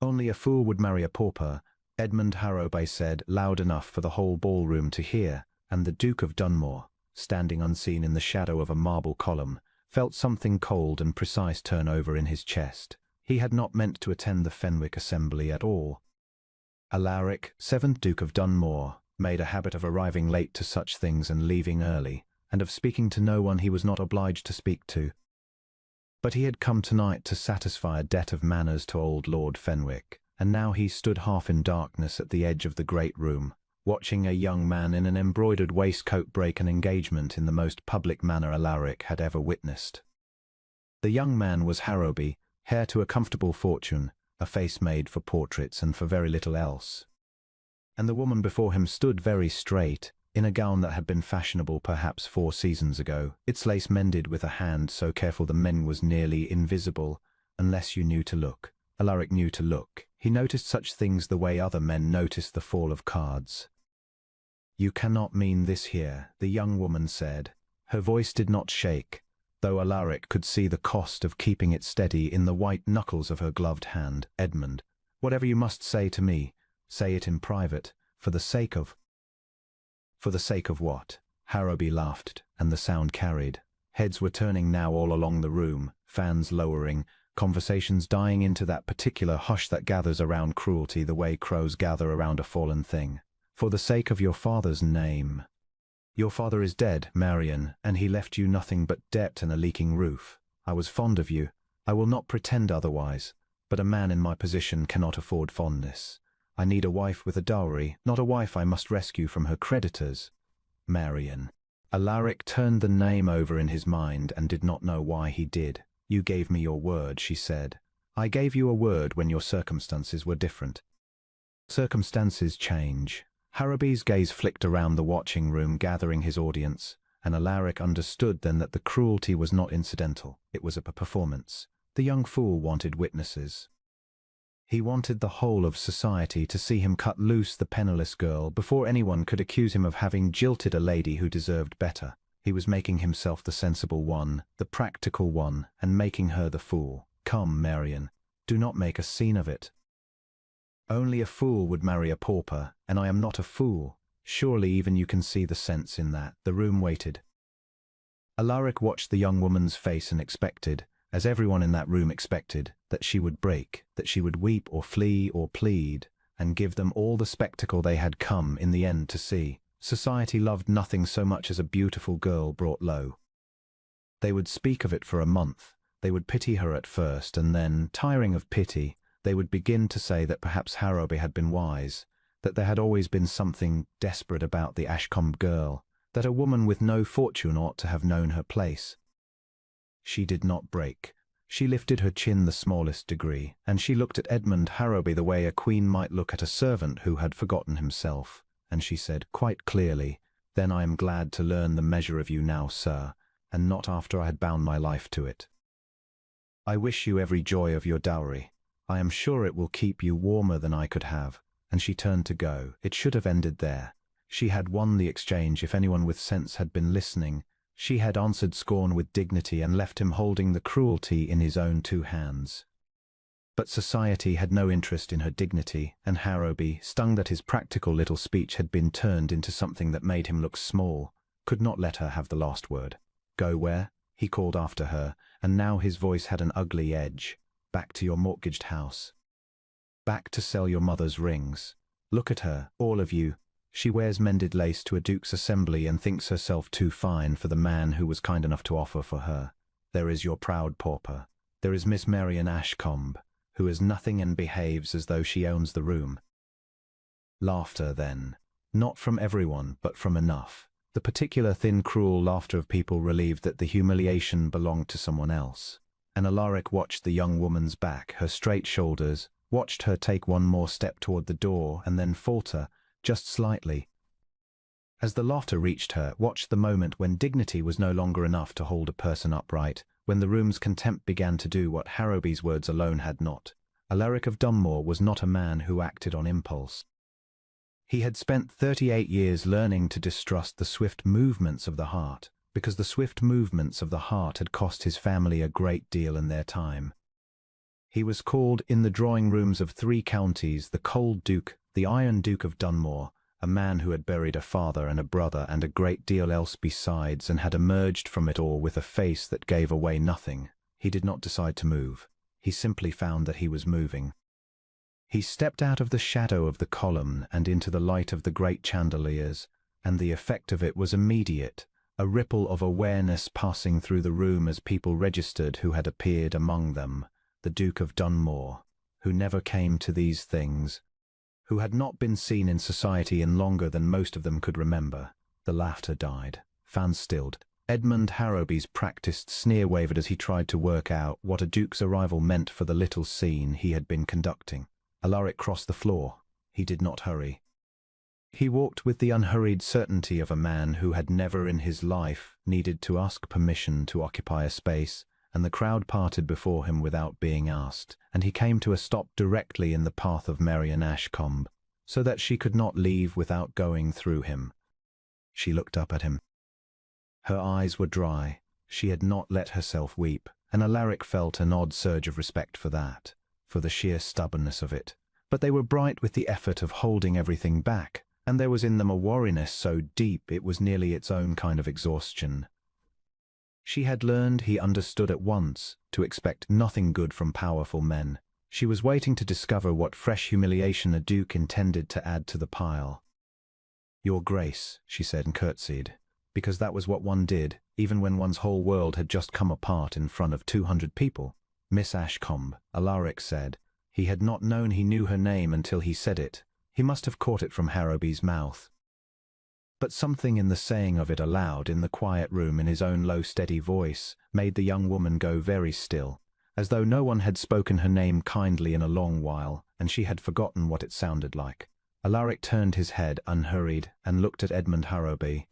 Only a fool would marry a pauper, Edmund Harrowby said, loud enough for the whole ballroom to hear, and the Duke of Dunmoor, standing unseen in the shadow of a marble column, felt something cold and precise turn over in his chest. He had not meant to attend the Fenwick assembly at all. Alaric, 7th Duke of Dunmoor, made a habit of arriving late to such things and leaving early, and of speaking to no one he was not obliged to speak to. But he had come tonight to satisfy a debt of manners to old Lord Fenwick, and now he stood half in darkness at the edge of the great room, watching a young man in an embroidered waistcoat break an engagement in the most public manner Alaric had ever witnessed. The young man was Harrowby, heir to a comfortable fortune, a face made for portraits and for very little else. And the woman before him stood very straight, in a gown that had been fashionable perhaps 4 seasons ago, its lace mended with a hand so careful the mend was nearly invisible, unless you knew to look. Alaric knew to look. He noticed such things the way other men notice the fall of cards. "You cannot mean this here," the young woman said. Her voice did not shake, though Alaric could see the cost of keeping it steady in the white knuckles of her gloved hand. "Edmund, whatever you must say to me, say it in private, for the sake of—" "For the sake of what?" Harrowby laughed, and the sound carried. Heads were turning now all along the room, fans lowering, conversations dying into that particular hush that gathers around cruelty the way crows gather around a fallen thing. "For the sake of your father's name. Your father is dead, Marian, and he left you nothing but debt and a leaking roof. I was fond of you. I will not pretend otherwise, but a man in my position cannot afford fondness. I need a wife with a dowry, not a wife I must rescue from her creditors. Marian." Alaric turned the name over in his mind and did not know why he did. "You gave me your word," she said. "I gave you a word when your circumstances were different." "Circumstances change." Harrowby's gaze flicked around the watching room, gathering his audience, and Alaric understood then that the cruelty was not incidental. It was a performance. The young fool wanted witnesses. He wanted the whole of society to see him cut loose the penniless girl before anyone could accuse him of having jilted a lady who deserved better. He was making himself the sensible one, the practical one, and making her the fool. "Come, Marian, do not make a scene of it. Only a fool would marry a pauper, and I am not a fool. Surely even you can see the sense in that." The room waited. Alaric watched the young woman's face and expected, as everyone in that room expected, that she would break, that she would weep or flee or plead, and give them all the spectacle they had come in the end to see. Society loved nothing so much as a beautiful girl brought low. They would speak of it for a month. They would pity her at first, and then, tiring of pity, they would begin to say that perhaps Harrowby had been wise, that there had always been something desperate about the Ashcombe girl, that a woman with no fortune ought to have known her place. She did not break. She lifted her chin the smallest degree, and she looked at Edmund Harrowby the way a queen might look at a servant who had forgotten himself, and she said quite clearly, "Then I am glad to learn the measure of you now, sir, and not after I had bound my life to it. I wish you every joy of your dowry. I am sure it will keep you warmer than I could have." And she turned to go. It should have ended there. She had won the exchange if anyone with sense had been listening. She had answered scorn with dignity and left him holding the cruelty in his own 2 hands. But society had no interest in her dignity, and Harrowby, stung that his practical little speech had been turned into something that made him look small, could not let her have the last word. "Go where?" he called after her, and now his voice had an ugly edge. "Back to your mortgaged house. Back to sell your mother's rings. Look at her, all of you. She wears mended lace to a duke's assembly and thinks herself too fine for the man who was kind enough to offer for her. There is your proud pauper. There is Miss Marian Ashcombe, who is nothing and behaves as though she owns the room." Laughter, then. Not from everyone, but from enough. The particular thin, cruel laughter of people relieved that the humiliation belonged to someone else. And Alaric watched the young woman's back, her straight shoulders, watched her take one more step toward the door and then falter, just slightly. As the laughter reached her, watched the moment when dignity was no longer enough to hold a person upright, when the room's contempt began to do what Harrowby's words alone had not. Alaric of Dunmoor was not a man who acted on impulse. He had spent 38 years learning to distrust the swift movements of the heart, because the swift movements of the heart had cost his family a great deal in their time. He was called in the drawing rooms of 3 counties the Cold Duke, the Iron Duke of Dunmoor, a man who had buried a father and a brother and a great deal else besides, and had emerged from it all with a face that gave away nothing. He did not decide to move. He simply found that he was moving. He stepped out of the shadow of the column and into the light of the great chandeliers, and the effect of it was immediate, a ripple of awareness passing through the room as people registered who had appeared among them. The Duke of Dunmoor, who never came to these things, who had not been seen in society in longer than most of them could remember. The laughter died. Fans stilled. Edmund Harrowby's practiced sneer wavered as he tried to work out what a duke's arrival meant for the little scene he had been conducting. Alaric crossed the floor. He did not hurry. He walked with the unhurried certainty of a man who had never in his life needed to ask permission to occupy a space, and the crowd parted before him without being asked, and he came to a stop directly in the path of Marian Ashcombe, so that she could not leave without going through him. She looked up at him. Her eyes were dry. She had not let herself weep, and Alaric felt an odd surge of respect for that, for the sheer stubbornness of it. But they were bright with the effort of holding everything back, and there was in them a wariness so deep it was nearly its own kind of exhaustion. She had learned, he understood at once, to expect nothing good from powerful men. She was waiting to discover what fresh humiliation a duke intended to add to the pile. "Your Grace," she said and curtsied, because that was what one did, even when one's whole world had just come apart in front of 200 people. "Miss Ashcombe," Alaric said. He had not known he knew her name until he said it. He must have caught it from Harrowby's mouth. But something in the saying of it aloud in the quiet room in his own low, steady voice made the young woman go very still, as though no one had spoken her name kindly in a long while, and she had forgotten what it sounded like. Alaric turned his head, unhurried, and looked at Edmund Harrowby.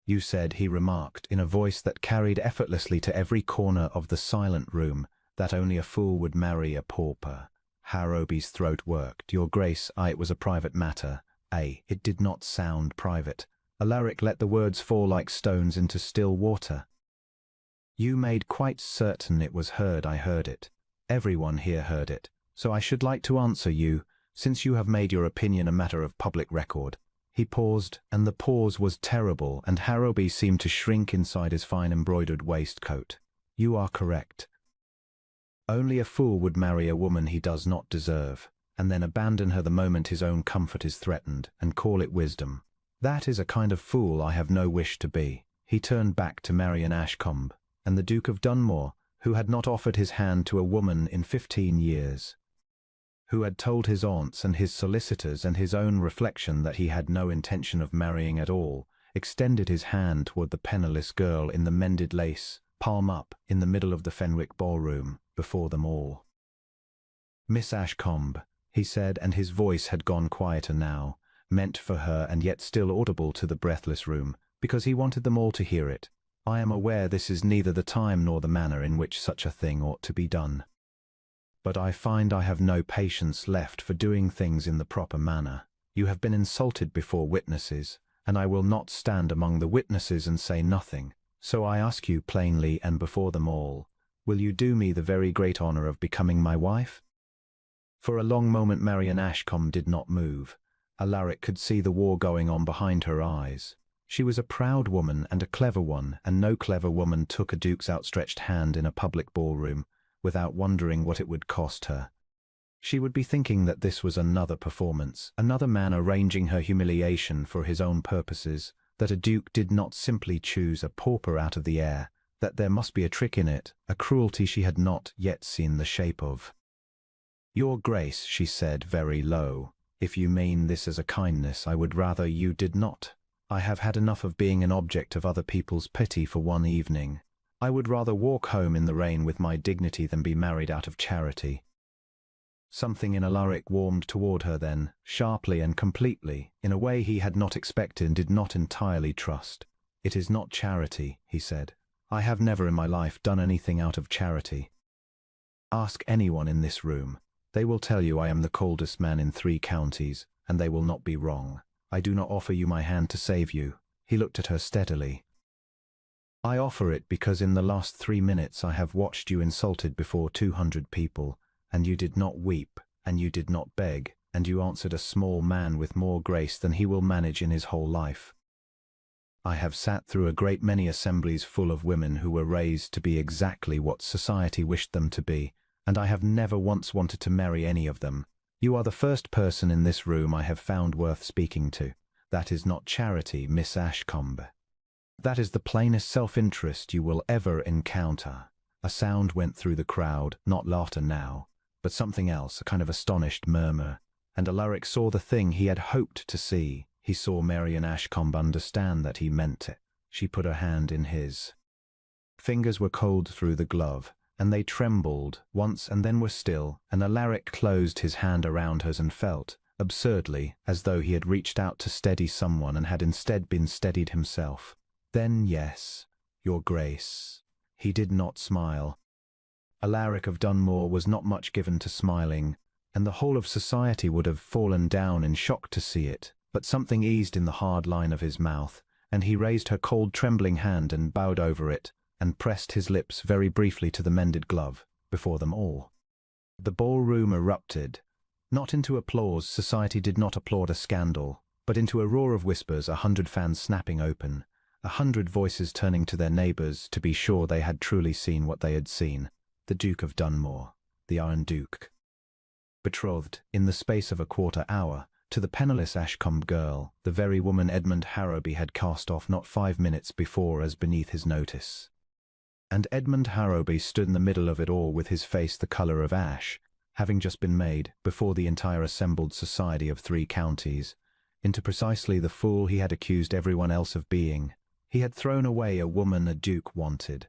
"You said," he remarked, in a voice that carried effortlessly to every corner of the silent room, "that only a fool would marry a pauper." Harrowby's throat worked. "Your Grace, it was a private matter." It did not sound private. Alaric let the words fall like stones into still water. "You made quite certain it was heard. I heard it. Everyone here heard it. So I should like to answer you, since you have made your opinion a matter of public record." He paused, and the pause was terrible, and Harrowby seemed to shrink inside his fine embroidered waistcoat. "You are correct. Only a fool would marry a woman he does not deserve, and then abandon her the moment his own comfort is threatened, and call it wisdom. That is a kind of fool I have no wish to be." He turned back to Marian Ashcombe, and the Duke of Dunmoor, who had not offered his hand to a woman in 15 years, who had told his aunts and his solicitors and his own reflection that he had no intention of marrying at all, extended his hand toward the penniless girl in the mended lace, palm up, in the middle of the Fenwick ballroom, before them all. "Miss Ashcombe," he said, and his voice had gone quieter now, meant for her and yet still audible to the breathless room, because he wanted them all to hear it. "I am aware this is neither the time nor the manner in which such a thing ought to be done. But I find I have no patience left for doing things in the proper manner. You have been insulted before witnesses, and I will not stand among the witnesses and say nothing. So I ask you plainly and before them all, will you do me the very great honor of becoming my wife?" For a long moment Marian Ashcombe did not move. Alaric could see the war going on behind her eyes. She was a proud woman and a clever one, and no clever woman took a duke's outstretched hand in a public ballroom without wondering what it would cost her. She would be thinking that this was another performance, another man arranging her humiliation for his own purposes, that a duke did not simply choose a pauper out of the air, that there must be a trick in it, a cruelty she had not yet seen the shape of. "Your Grace," she said very low, "if you mean this as a kindness, I would rather you did not. I have had enough of being an object of other people's pity for one evening. I would rather walk home in the rain with my dignity than be married out of charity." Something in Alaric warmed toward her then, sharply and completely, in a way he had not expected and did not entirely trust. "It is not charity," he said. "I have never in my life done anything out of charity. Ask anyone in this room. They will tell you I am the coldest man in 3 counties, and they will not be wrong. I do not offer you my hand to save you." He looked at her steadily. I offer it because in the last 3 minutes I have watched you insulted before 200 people, and you did not weep, and you did not beg, and you answered a small man with more grace than he will manage in his whole life. I have sat through a great many assemblies full of women who were raised to be exactly what society wished them to be, and I have never once wanted to marry any of them. You are the first person in this room I have found worth speaking to. That is not charity, Miss Ashcombe. That is the plainest self-interest you will ever encounter. A sound went through the crowd, not laughter now, but something else, a kind of astonished murmur, and Alaric saw the thing he had hoped to see. He saw Marian Ashcombe understand that he meant it. She put her hand in his. Fingers were cold through the glove, and they trembled once and then were still, and Alaric closed his hand around hers and felt, absurdly, as though he had reached out to steady someone and had instead been steadied himself. Then, yes, your grace. He did not smile. Alaric of Dunmoor was not much given to smiling, and the whole of society would have fallen down in shock to see it, but something eased in the hard line of his mouth, and he raised her cold, trembling hand and bowed over it, and pressed his lips very briefly to the mended glove, before them all. The ballroom erupted. Not into applause, society did not applaud a scandal, but into a roar of whispers, 100 fans snapping open, 100 voices turning to their neighbours to be sure they had truly seen what they had seen. The Duke of Dunmoor, the Iron Duke. Betrothed, in the space of a quarter hour, to the penniless Ashcombe girl, the very woman Edmund Harrowby had cast off not 5 minutes before as beneath his notice. And Edmund Harrowby stood in the middle of it all with his face the colour of ash, having just been made, before the entire assembled society of 3 counties, into precisely the fool he had accused everyone else of being. He had thrown away a woman a duke wanted.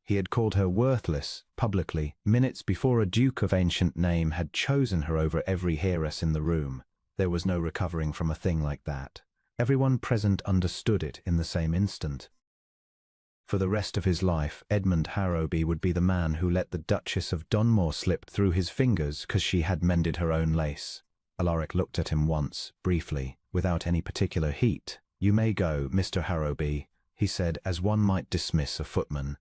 He had called her worthless, publicly, minutes before a duke of ancient name had chosen her over every heiress in the room. There was no recovering from a thing like that. Everyone present understood it in the same instant. For the rest of his life, Edmund Harrowby would be the man who let the Duchess of Dunmoor slip through his fingers because she had mended her own lace. Alaric looked at him once, briefly, without any particular heat. "You may go, Mr. Harrowby," he said, as one might dismiss a footman.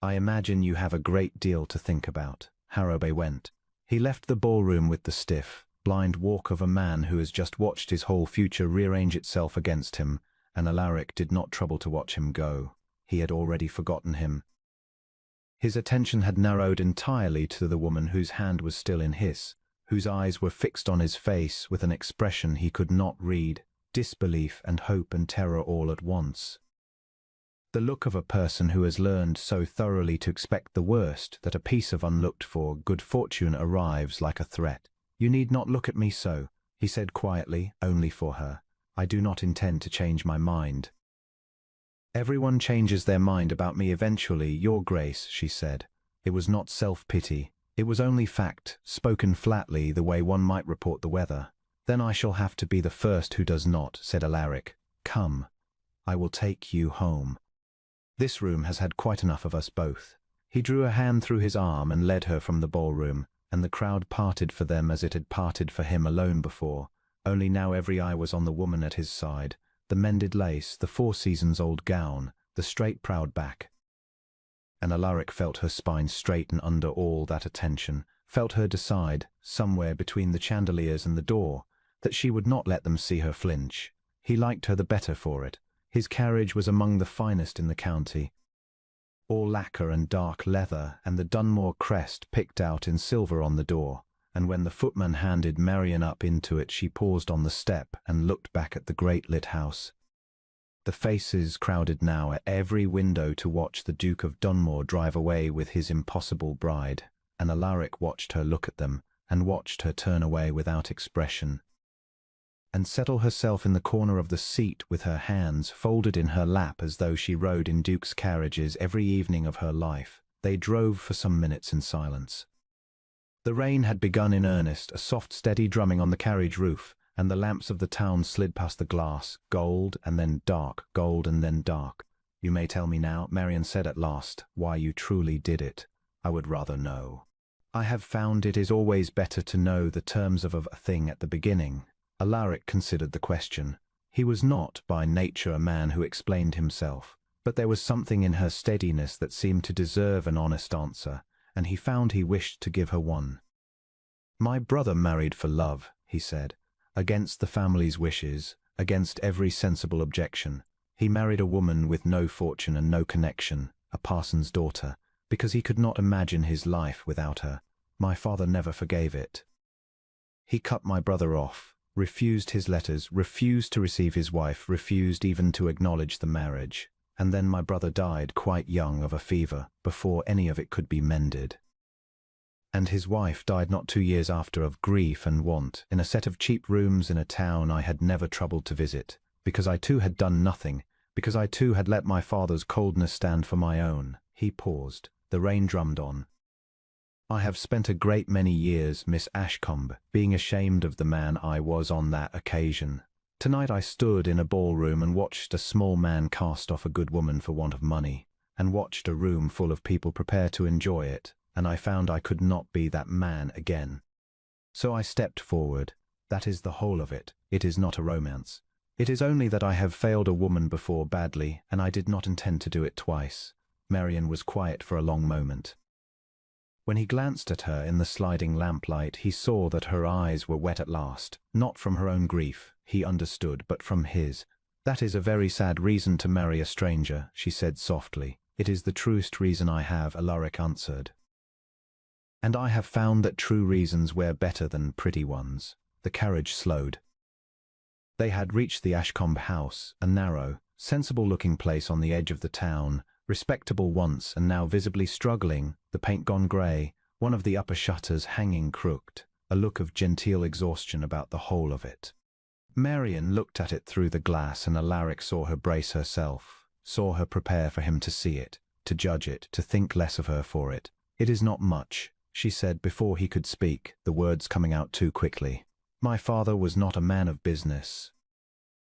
"I imagine you have a great deal to think about." Harrowby went. He left the ballroom with the stiff, blind walk of a man who has just watched his whole future rearrange itself against him, and Alaric did not trouble to watch him go. He had already forgotten him. His attention had narrowed entirely to the woman whose hand was still in his, whose eyes were fixed on his face with an expression he could not read, disbelief and hope and terror all at once. The look of a person who has learned so thoroughly to expect the worst that a piece of unlooked-for good fortune arrives like a threat. "You need not look at me so," he said quietly, only for her. "I do not intend to change my mind." "Everyone changes their mind about me eventually, Your Grace," she said. It was not self-pity. It was only fact, spoken flatly the way one might report the weather. "Then I shall have to be the first who does not," said Alaric. "Come. I will take you home. This room has had quite enough of us both." He drew a hand through his arm and led her from the ballroom, and the crowd parted for them as it had parted for him alone before, only now every eye was on the woman at his side, the mended lace, the 4 seasons old gown, the straight proud back. And Alaric felt her spine straighten under all that attention, felt her decide, somewhere between the chandeliers and the door, that she would not let them see her flinch. He liked her the better for it. His carriage was among the finest in the county, all lacquer and dark leather, and the Dunmoor crest picked out in silver on the door, and when the footman handed Marian up into it she paused on the step and looked back at the great lit house. The faces crowded now at every window to watch the Duke of Dunmoor drive away with his impossible bride, and Alaric watched her look at them, and watched her turn away without expression, and settle herself in the corner of the seat with her hands folded in her lap as though she rode in dukes' carriages every evening of her life. They drove for some minutes in silence. The rain had begun in earnest, a soft steady drumming on the carriage roof, and the lamps of the town slid past the glass, gold and then dark, gold and then dark. "You may tell me now," Marian said at last, "why you truly did it. I would rather know. I have found it is always better to know the terms of a thing at the beginning." Alaric considered the question. He was not, by nature, a man who explained himself. But there was something in her steadiness that seemed to deserve an honest answer, and he found he wished to give her one. "My brother married for love," he said, "against the family's wishes, against every sensible objection. He married a woman with no fortune and no connection, a parson's daughter, because he could not imagine his life without her. My father never forgave it. He cut my brother off, refused his letters, refused to receive his wife, refused even to acknowledge the marriage. And then my brother died quite young of a fever, before any of it could be mended. And his wife died not 2 years after of grief and want, in a set of cheap rooms in a town I had never troubled to visit, because I too had done nothing, because I too had let my father's coldness stand for my own." He paused. The rain drummed on. "I have spent a great many years, Miss Ashcombe, being ashamed of the man I was on that occasion. Tonight I stood in a ballroom and watched a small man cast off a good woman for want of money, and watched a room full of people prepare to enjoy it, and I found I could not be that man again. So I stepped forward. That is the whole of it. It is not a romance. It is only that I have failed a woman before badly, and I did not intend to do it twice." Marian was quiet for a long moment. When he glanced at her in the sliding lamplight, he saw that her eyes were wet at last, not from her own grief, he understood, but from his. "That is a very sad reason to marry a stranger," she said softly. "It is the truest reason I have," Alaric answered. "And I have found that true reasons wear better than pretty ones." The carriage slowed. They had reached the Ashcombe house, a narrow, sensible-looking place on the edge of the town, respectable once and now visibly struggling, the paint gone grey, one of the upper shutters hanging crooked, a look of genteel exhaustion about the whole of it. Marian looked at it through the glass, and Alaric saw her brace herself, saw her prepare for him to see it, to judge it, to think less of her for it. "It is not much," she said before he could speak, the words coming out too quickly. "My father was not a man of business.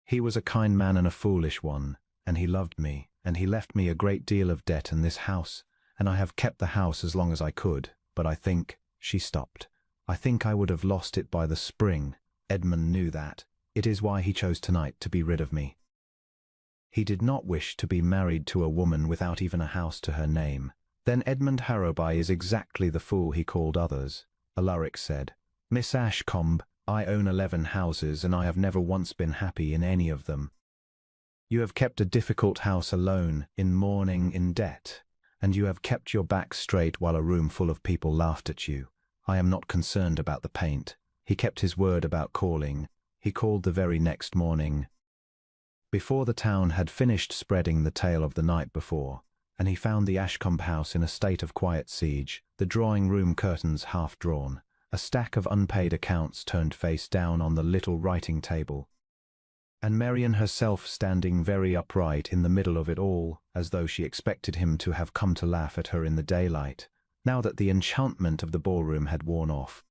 He was a kind man and a foolish one, and he loved me, and he left me a great deal of debt in this house, and I have kept the house as long as I could, but I think—" She stopped. "I think I would have lost it by the spring. Edmund knew that. It is why he chose tonight to be rid of me. He did not wish to be married to a woman without even a house to her name." "Then Edmund Harrowby is exactly the fool he called others," Alaric said. "Miss Ashcombe, I own 11 houses, and I have never once been happy in any of them. You have kept a difficult house alone, in mourning, in debt, and you have kept your back straight while a room full of people laughed at you. I am not concerned about the paint." He kept his word about calling. He called the very next morning, before the town had finished spreading the tale of the night before, and he found the Ashcombe house in a state of quiet siege, the drawing-room curtains half drawn, a stack of unpaid accounts turned face down on the little writing table, and Marian herself standing very upright in the middle of it all, as though she expected him to have come to laugh at her in the daylight, now that the enchantment of the ballroom had worn off.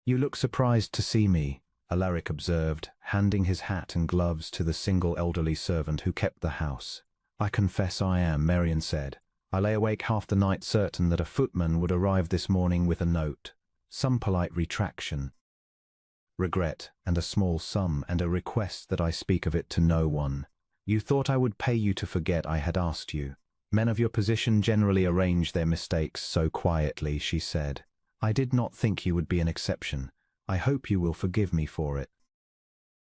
"You look surprised to see me," Alaric observed, handing his hat and gloves to the single elderly servant who kept the house. "I confess I am," Marian said. "I lay awake half the night certain that a footman would arrive this morning with a note, some polite retraction, regret, and a small sum, and a request that I speak of it to no one. You thought I would pay you to forget I had asked you. Men of your position generally arrange their mistakes so quietly," she said. "I did not think you would be an exception. I hope you will forgive me for it.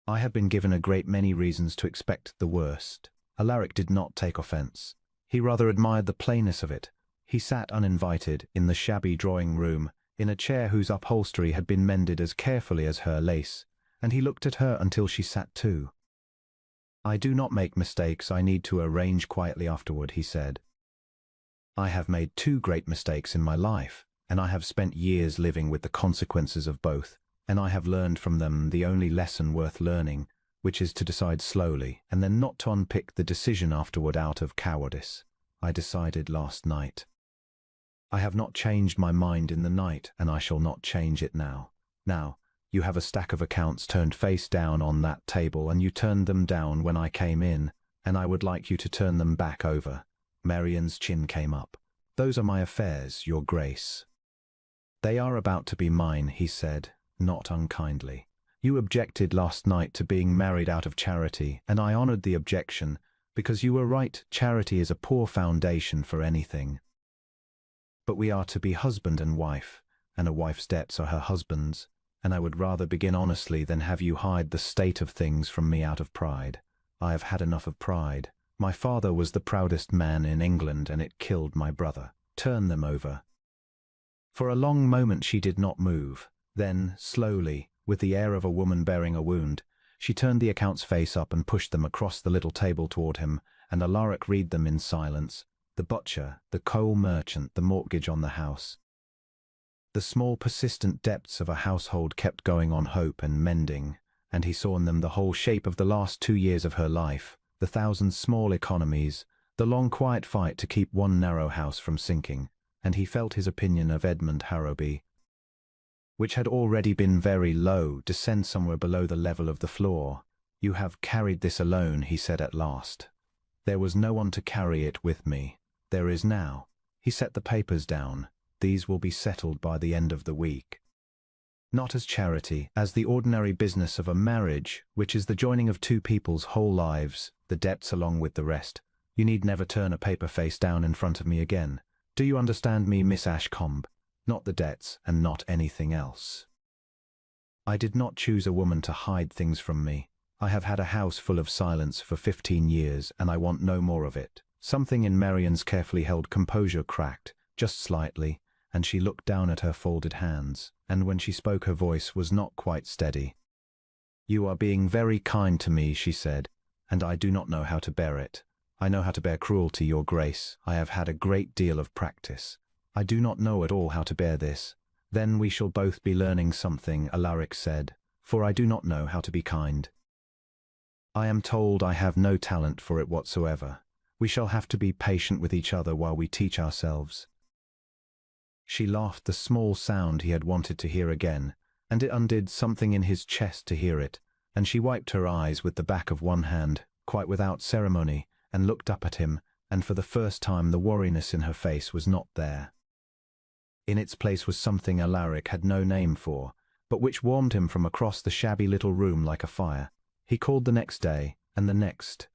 I have been given a great many reasons to expect the worst." Alaric did not take offence. He rather admired the plainness of it. He sat uninvited, in the shabby drawing-room, in a chair whose upholstery had been mended as carefully as her lace, and he looked at her until she sat too. "I do not make mistakes I need to arrange quietly afterward," he said. "I have made 2 great mistakes in my life, and I have spent years living with the consequences of both, and I have learned from them the only lesson worth learning, which is to decide slowly, and then not to unpick the decision afterward out of cowardice. I decided last night. I have not changed my mind in the night, and I shall not change it now. Now, you have a stack of accounts turned face down on that table, and you turned them down when I came in, and I would like you to turn them back over." Marian's chin came up. "Those are my affairs, Your Grace." "They are about to be mine," he said, not unkindly. "You objected last night to being married out of charity, and I honoured the objection, Because you were right, charity is a poor foundation for anything. But we are to be husband and wife, and a wife's debts are her husband's, and I would rather begin honestly than have you hide the state of things from me out of pride. I have had enough of pride. My father was the proudest man in England, and it killed my brother. Turn them over. For a long moment she did not move. Then, slowly, with the air of a woman bearing a wound, she turned the accounts face up and pushed them across the little table toward him, and Alaric read them in silence. The butcher, the coal merchant, the mortgage on the house. The small persistent depths of a household kept going on hope and mending, and he saw in them the whole shape of the last 2 years of her life, the thousand small economies, the long quiet fight to keep one narrow house from sinking, and he felt his opinion of Edmund Harrowby, which had already been very low, descend somewhere below the level of the floor. "You have carried this alone," he said at last. "There was no one to carry it with me. There is now." He set the papers down. "These will be settled by the end of the week. Not as charity, as the ordinary business of a marriage, which is the joining of two people's whole lives, the debts along with the rest. You need never turn a paper face down in front of me again. Do you understand me, Miss Ashcombe? Not the debts, and not anything else. I did not choose a woman to hide things from me. I have had a house full of silence for 15 years, and I want no more of it." Something in Marian's carefully held composure cracked, just slightly, and she looked down at her folded hands, and when she spoke her voice was not quite steady. "You are being very kind to me," she said, "and I do not know how to bear it. I know how to bear cruelty, your grace. I have had a great deal of practice. I do not know at all how to bear this." "Then we shall both be learning something," Alaric said, "for I do not know how to be kind. I am told I have no talent for it whatsoever. We shall have to be patient with each other while we teach ourselves." She laughed, the small sound he had wanted to hear again, and it undid something in his chest to hear it, and she wiped her eyes with the back of one hand, quite without ceremony, and looked up at him, and for the first time the wariness in her face was not there. In its place was something Alaric had no name for, but which warmed him from across the shabby little room like a fire. He called the next day, and the next.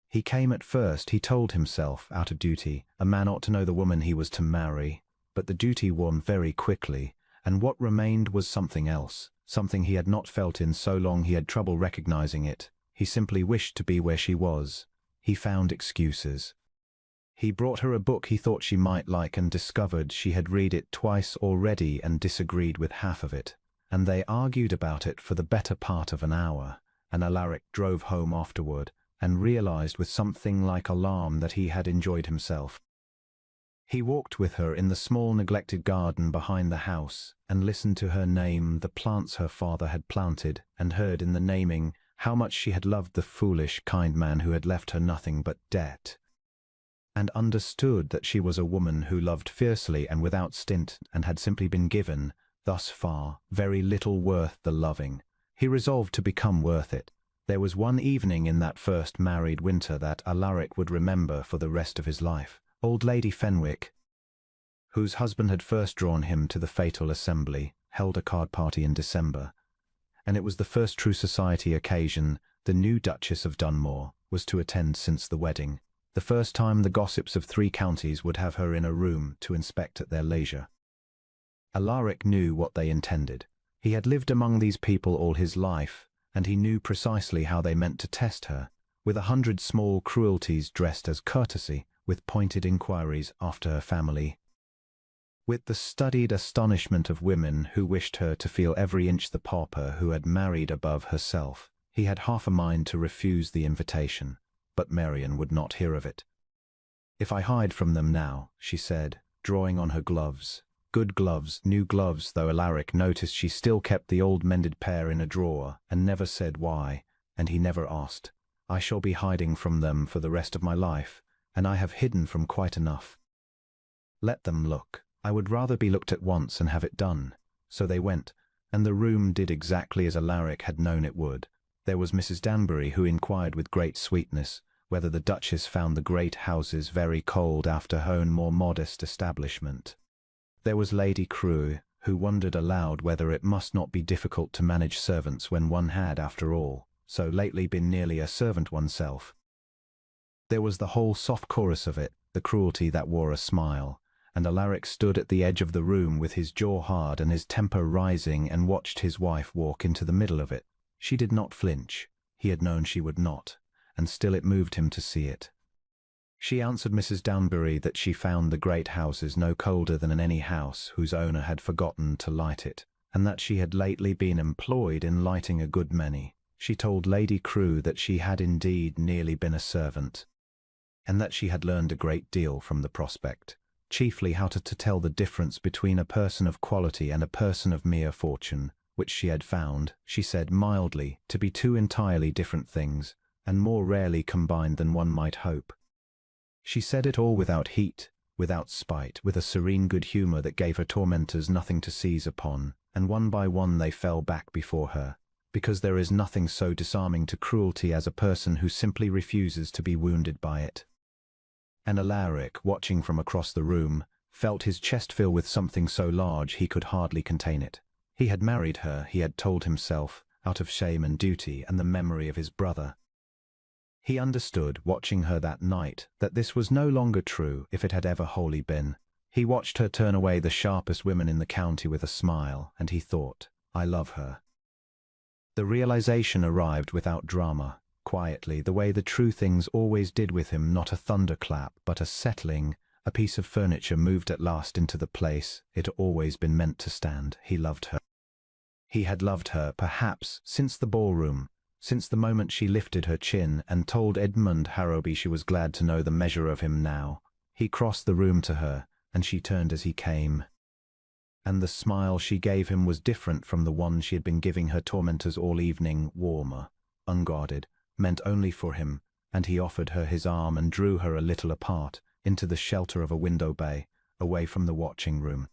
He came at first, he told himself, out of duty. A man ought to know the woman he was to marry. But the duty won very quickly, and what remained was something else, something he had not felt in so long he had trouble recognizing it. He simply wished to be where she was. He found excuses. He brought her a book he thought she might like and discovered she had read it twice already and disagreed with half of it, and they argued about it for the better part of an hour, and Alaric drove home afterward and realized with something like alarm that he had enjoyed himself. He walked with her in the small neglected garden behind the house and listened to her name the plants her father had planted, and heard in the naming how much she had loved the foolish, kind man who had left her nothing but debt, and understood that she was a woman who loved fiercely and without stint and had simply been given, thus far, very little worth the loving. He resolved to become worth it. There was one evening in that first married winter that Alaric would remember for the rest of his life. Old Lady Fenwick, whose husband had first drawn him to the fatal assembly, held a card party in December, and it was the first true society occasion the new Duchess of Dunmoor was to attend since the wedding, the first time the gossips of 3 counties would have her in a room to inspect at their leisure. Alaric knew what they intended. He had lived among these people all his life, and he knew precisely how they meant to test her, with 100 small cruelties dressed as courtesy, with pointed inquiries after her family, with the studied astonishment of women who wished her to feel every inch the pauper who had married above herself. He had half a mind to refuse the invitation, but Marian would not hear of it. "If I hide from them now," she said, drawing on her gloves. Good gloves, new gloves, though Alaric noticed she still kept the old mended pair in a drawer, and never said why, and he never asked. "I shall be hiding from them for the rest of my life, and I have hidden from quite enough. Let them look. I would rather be looked at once and have it done." So they went, and the room did exactly as Alaric had known it would. There was Mrs. Danbury, who inquired with great sweetness whether the Duchess found the great houses very cold after her own more modest establishment. There was Lady Crewe, who wondered aloud whether it must not be difficult to manage servants when one had, after all, so lately been nearly a servant oneself. There was the whole soft chorus of it, the cruelty that wore a smile, and Alaric stood at the edge of the room with his jaw hard and his temper rising and watched his wife walk into the middle of it. She did not flinch. He had known she would not, and still it moved him to see it. She answered Mrs. Downbury that she found the great houses no colder than any house whose owner had forgotten to light it, and that she had lately been employed in lighting a good many. She told Lady Crewe that she had indeed nearly been a servant, and that she had learned a great deal from the prospect, chiefly how to tell the difference between a person of quality and a person of mere fortune, which she had found, she said mildly, to be two entirely different things, and more rarely combined than one might hope. She said it all without heat, without spite, with a serene good humour that gave her tormentors nothing to seize upon, and one by one they fell back before her, because there is nothing so disarming to cruelty as a person who simply refuses to be wounded by it. And Alaric, watching from across the room, felt his chest fill with something so large he could hardly contain it. He had married her, he had told himself, out of shame and duty and the memory of his brother. He understood, watching her that night, that this was no longer true if it had ever wholly been. He watched her turn away the sharpest women in the county with a smile, and he thought, I love her. The realization arrived without drama, quietly, the way the true things always did with him, not a thunderclap, but a settling. A piece of furniture moved at last into the place it had always been meant to stand. He loved her. He had loved her, perhaps, since the ballroom, since the moment she lifted her chin and told Edmund Harrowby she was glad to know the measure of him now. He crossed the room to her, and she turned as he came. And the smile she gave him was different from the one she had been giving her tormentors all evening, warmer, unguarded, meant only for him, and he offered her his arm and drew her a little apart, into the shelter of a window bay, away from the watching room.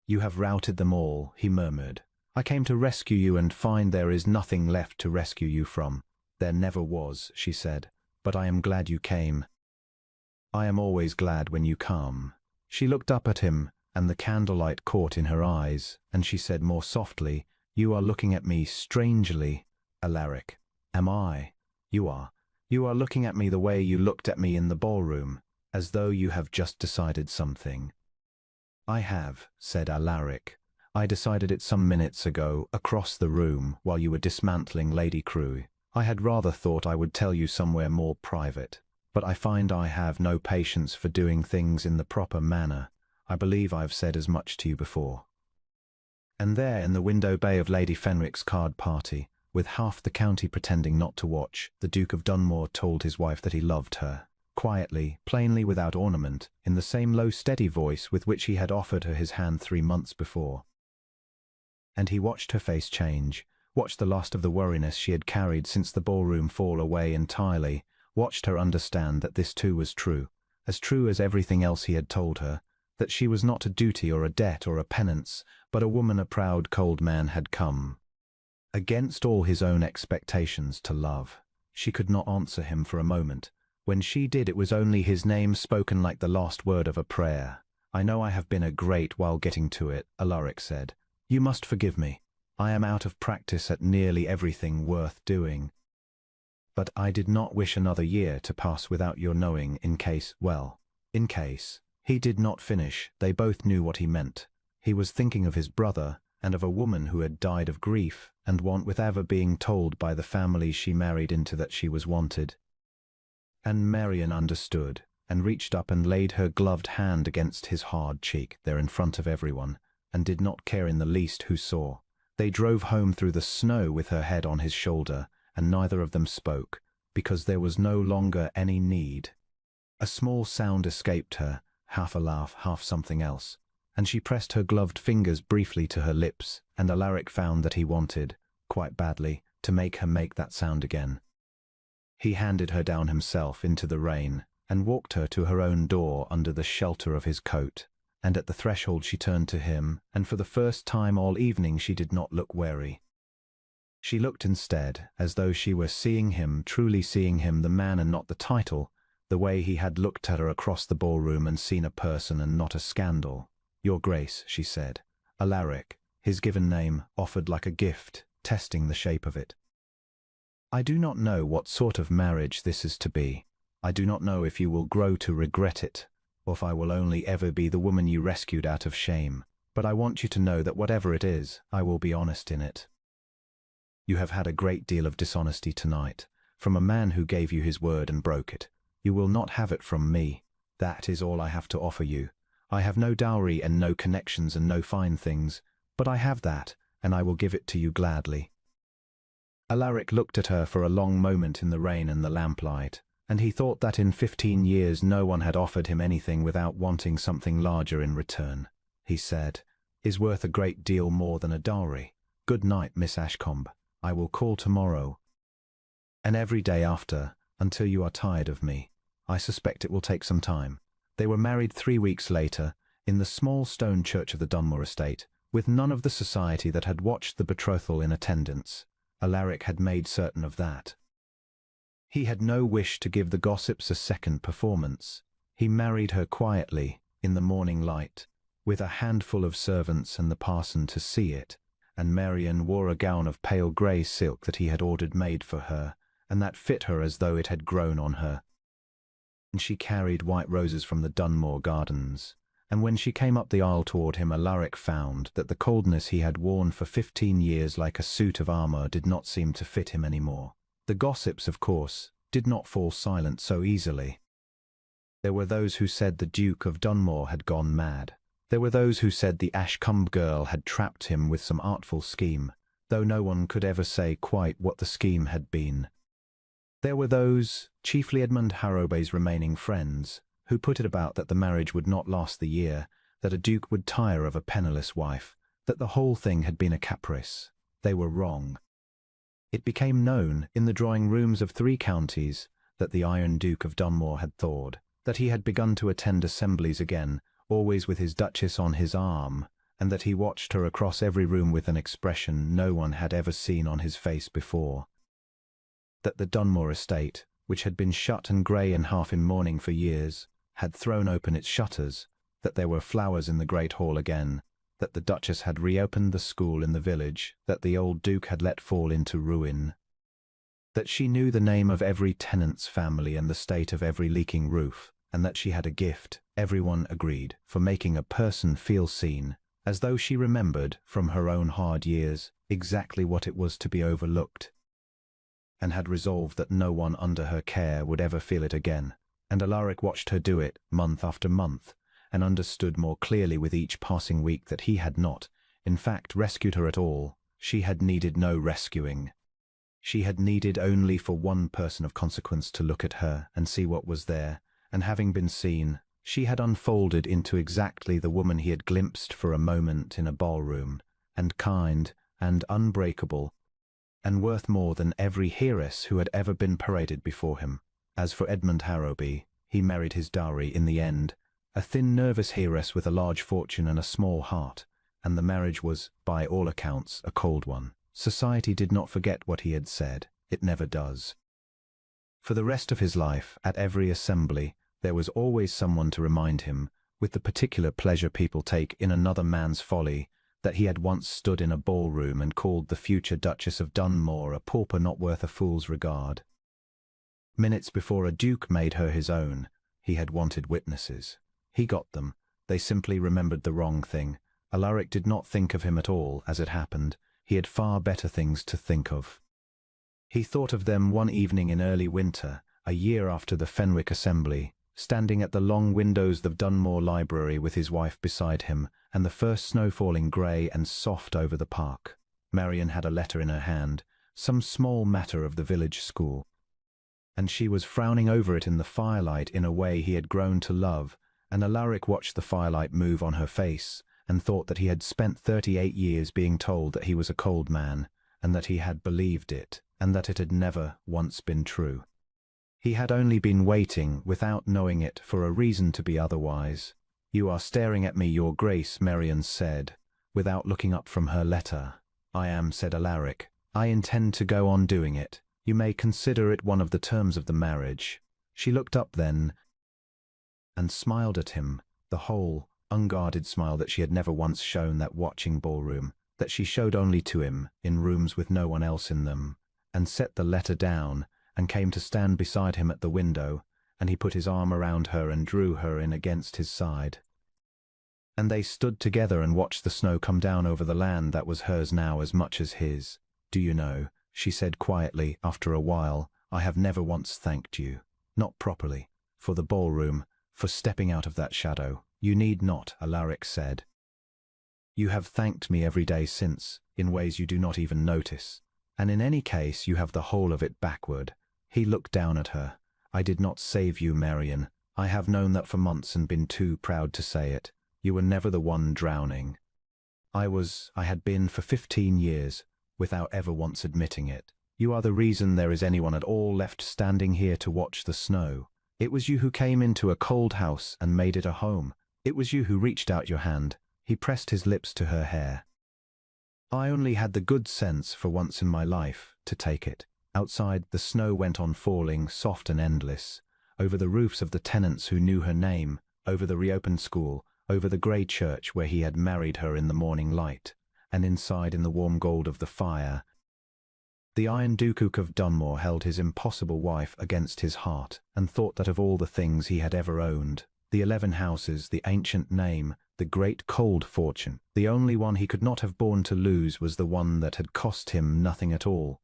You have routed them all, he murmured. I came to rescue you and find there is nothing left to rescue you from. There never was, she said, but I am glad you came. I am always glad when you come. She looked up at him, and the candlelight caught in her eyes, and she said more softly, You are looking at me strangely, Alaric. Am I? You are. You are looking at me the way you looked at me in the ballroom, as though you have just decided something. I have, said Alaric. I decided it some minutes ago, across the room, while you were dismantling Lady Crewe. I had rather thought I would tell you somewhere more private, but I find I have no patience for doing things in the proper manner. I believe I have said as much to you before. And there, in the window bay of Lady Fenwick's card party, with half the county pretending not to watch, the Duke of Dunmoor told his wife that he loved her, quietly, plainly, without ornament, in the same low, steady voice with which he had offered her his hand 3 months before. And he watched her face change, watched the last of the worriness she had carried since the ballroom fall away entirely, watched her understand that this too was true as everything else he had told her, that she was not a duty or a debt or a penance, but a woman a proud, cold man had come, against all his own expectations, to love. She could not answer him for a moment. When she did, it was only his name spoken like the last word of a prayer. I know I have been a great while getting to it, Alaric said. You must forgive me. I am out of practice at nearly everything worth doing. But I did not wish another year to pass without your knowing, in case. He did not finish. They both knew what he meant. He was thinking of his brother, and of a woman who had died of grief and want with ever being told by the family she married into that she was wanted. And Marian understood, and reached up and laid her gloved hand against his hard cheek, there in front of everyone, and did not care in the least who saw. They drove home through the snow with her head on his shoulder, and neither of them spoke, because there was no longer any need. A small sound escaped her, half a laugh, half something else, and she pressed her gloved fingers briefly to her lips, and Alaric found that he wanted, quite badly, to make her make that sound again. He handed her down himself into the rain, and walked her to her own door under the shelter of his coat, and at the threshold she turned to him, and for the first time all evening she did not look weary. She looked instead as though she were seeing him, truly seeing him, the man and not the title, the way he had looked at her across the ballroom and seen a person and not a scandal. Your Grace, she said. Alaric, his given name, offered like a gift, testing the shape of it. I do not know what sort of marriage this is to be. I do not know if you will grow to regret it, or if I will only ever be the woman you rescued out of shame. But I want you to know that whatever it is, I will be honest in it. You have had a great deal of dishonesty tonight, from a man who gave you his word and broke it. You will not have it from me. That is all I have to offer you. I have no dowry and no connections and no fine things, but I have that, and I will give it to you gladly. Alaric looked at her for a long moment in the rain and the lamplight, and he thought that in 15 years no one had offered him anything without wanting something larger in return. He said, "Is worth a great deal more than a dowry. Good night, Miss Ashcombe. I will call tomorrow, and every day after, until you are tired of me. I suspect it will take some time." They were married 3 weeks later, in the small stone church of the Dunmoor estate, with none of the society that had watched the betrothal in attendance. Alaric had made certain of that. He had no wish to give the gossips a second performance. He married her quietly, in the morning light, with a handful of servants and the parson to see it, and Marian wore a gown of pale grey silk that he had ordered made for her, and that fit her as though it had grown on her. And she carried white roses from the Dunmoor gardens, and when she came up the aisle toward him, Alaric found that the coldness he had worn for 15 years like a suit of armour did not seem to fit him any more. The gossips, of course, did not fall silent so easily. There were those who said the Duke of Dunmoor had gone mad. There were those who said the Ashcombe girl had trapped him with some artful scheme, though no one could ever say quite what the scheme had been. There were those, chiefly Edmund Harrowby's remaining friends, who put it about that the marriage would not last the year, that a duke would tire of a penniless wife, that the whole thing had been a caprice. They were wrong. It became known in the drawing-rooms of 3 counties that the Iron Duke of Dunmoor had thawed, that he had begun to attend assemblies again, always with his Duchess on his arm, and that he watched her across every room with an expression no one had ever seen on his face before. That the Dunmoor estate, which had been shut and grey and half in mourning for years, had thrown open its shutters, that there were flowers in the great hall again, that the Duchess had reopened the school in the village, that the old Duke had let fall into ruin, that she knew the name of every tenant's family and the state of every leaking roof, and that she had a gift, everyone agreed, for making a person feel seen, as though she remembered, from her own hard years, exactly what it was to be overlooked, and had resolved that no one under her care would ever feel it again. And Alaric watched her do it, month after month, and understood more clearly with each passing week that he had not, in fact, rescued her at all. She had needed no rescuing. She had needed only for one person of consequence to look at her and see what was there, and having been seen, she had unfolded into exactly the woman he had glimpsed for a moment in a ballroom, and kind, and unbreakable, and worth more than every heiress who had ever been paraded before him. As for Edmund Harrowby, he married his dowry in the end, a thin, nervous heiress with a large fortune and a small heart, and the marriage was, by all accounts, a cold one. Society did not forget what he had said. It never does. For the rest of his life, at every assembly, there was always someone to remind him, with the particular pleasure people take in another man's folly, that he had once stood in a ballroom and called the future Duchess of Dunmoor a pauper not worth a fool's regard. Minutes before a duke made her his own, he had wanted witnesses. He got them. They simply remembered the wrong thing. Alaric did not think of him at all, as it happened. He had far better things to think of. He thought of them one evening in early winter, a year after the Fenwick Assembly, standing at the long windows of Dunmoor Library with his wife beside him, and the first snow falling grey and soft over the park. Marian had a letter in her hand, some small matter of the village school, and she was frowning over it in the firelight in a way he had grown to love, and Alaric watched the firelight move on her face, and thought that he had spent 38 years being told that he was a cold man, and that he had believed it, and that it had never once been true. He had only been waiting, without knowing it, for a reason to be otherwise. "You are staring at me, your grace," Marian said, without looking up from her letter. "I am," said Alaric. "I intend to go on doing it. You may consider it one of the terms of the marriage." She looked up then and smiled at him, the whole, unguarded smile that she had never once shown that watching ballroom, that she showed only to him, in rooms with no one else in them, and set the letter down, and came to stand beside him at the window, and he put his arm around her and drew her in against his side. And they stood together and watched the snow come down over the land that was hers now as much as his. "Do you know," she said quietly after a while, "I have never once thanked you. Not properly. For the ballroom, for stepping out of that shadow. You need not," Alaric said. "You have thanked me every day since, in ways you do not even notice. And in any case, you have the whole of it backward." He looked down at her. "I did not save you, Marian. I have known that for months and been too proud to say it. You were never the one drowning. I had been for 15 years, without ever once admitting it. You are the reason there is anyone at all left standing here to watch the snow. It was you who came into a cold house and made it a home. It was you who reached out your hand." He pressed his lips to her hair. "I only had the good sense, for once in my life, to take it." Outside, the snow went on falling, soft and endless, over the roofs of the tenants who knew her name, over the reopened school, over the grey church where he had married her in the morning light, and inside in the warm gold of the fire. The Iron Duke of Dunmoor held his impossible wife against his heart, and thought that of all the things he had ever owned, the 11 houses, the ancient name, the great cold fortune, the only one he could not have borne to lose was the one that had cost him nothing at all,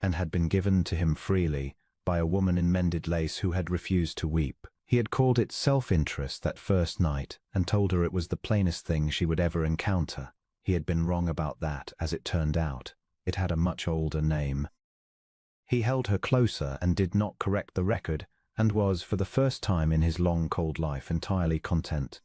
and had been given to him freely by a woman in mended lace who had refused to weep. He had called it self-interest that first night, and told her it was the plainest thing she would ever encounter. He had been wrong about that, as it turned out. It had a much older name. He held her closer and did not correct the record, and was, for the first time in his long cold life, entirely content.